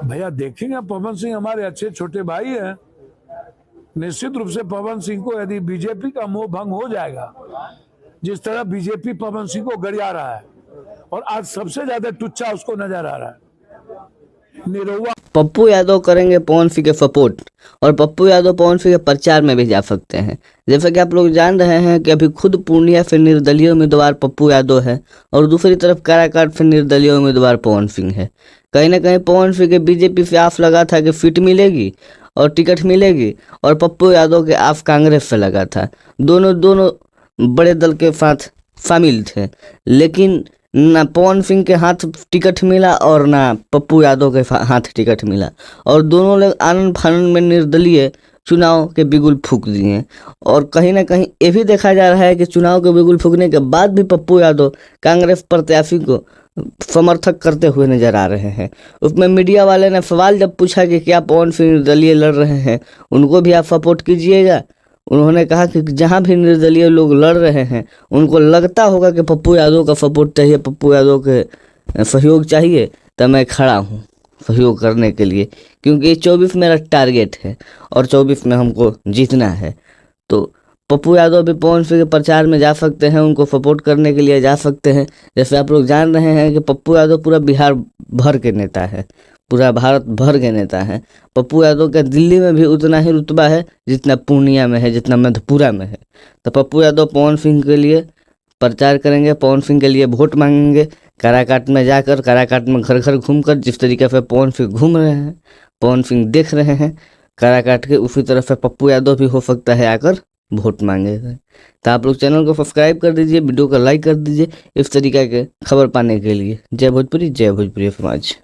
भैया देखेंगे, पवन सिंह हमारे अच्छे छोटे भाई हैं। निश्चित रूप से पवन सिंह को यदि बीजेपी का मोह भंग हो जाएगा, जिस तरह बीजेपी पवन सिंह को गरिया रहा है, और आज सबसे ज्यादा टुच्चा उसको नजर आ रहा है, निरहुआ। पप्पू यादव करेंगे पवन सिंह के सपोर्ट और पप्पू यादव पवन सिंह के प्रचार में भी जा सकते हैं। जैसा कि आप लोग जान रहे हैं कि अभी खुद पूर्णिया से निर्दलीय उम्मीदवार पप्पू यादव है और दूसरी तरफ काराकाट से निर्दलीय उम्मीदवार पवन सिंह है। कहीं ना कहीं पवन सिंह के बीजेपी से आस लगा था कि सीट मिलेगी और टिकट मिलेगी, और पप्पू यादव के आस कांग्रेस से लगा था। दोनों बड़े दल के साथ शामिल थे, लेकिन ना पवन सिंह के हाथ टिकट मिला और ना पप्पू यादव के हाथ टिकट मिला, और दोनों लोग आनंद फानंद में निर्दलीय चुनाव के बिगुल फूंक दिए। और कहीं ना कहीं ये भी देखा जा रहा है कि चुनाव के बिगुल फूंकने के बाद भी पप्पू यादव कांग्रेस प्रत्याशी को समर्थक करते हुए नजर आ रहे हैं। उसमें मीडिया वाले ने सवाल जब पूछा कि क्या पवन सिंह निर्दलीय लड़ रहे हैं, उनको भी आप सपोर्ट कीजिएगा, उन्होंने कहा कि जहां भी निर्दलीय लोग लड़ रहे हैं उनको लगता होगा कि पप्पू यादव का सपोर्ट चाहिए, पप्पू यादव के सहयोग चाहिए, तो मैं खड़ा हूं सहयोग करने के लिए, क्योंकि 24 मेरा टारगेट है और 24 में हमको जीतना है। तो पप्पू यादव भी पवन सिंह के प्रचार में जा सकते हैं, उनको सपोर्ट करने के लिए जा सकते हैं। जैसे आप लोग जान रहे हैं कि पप्पू यादव पूरा बिहार भर के नेता है, पूरा भारत भर के नेता है। पप्पू यादव का दिल्ली में भी उतना ही रुतबा है जितना पूर्णिया में है, जितना मधेपुरा में है। तो पप्पू यादव पवन सिंह के लिए प्रचार करेंगे, पवन सिंह के लिए वोट मांगेंगे, काराकाट में जाकर, काराकाट में घर घर घूमकर, जिस तरीके से पवन सिंह घूम रहे हैं, पवन सिंह देख रहे हैं काराकाट के, उसी तरह से पप्पू यादव भी हो सकता है आकर वोट मांगेगा। तो आप लोग चैनल को सब्सक्राइब कर दीजिए, वीडियो को लाइक कर दीजिए इस तरीके के खबर पाने के लिए। जय भोजपुरी, जय भोजपुरी समाज।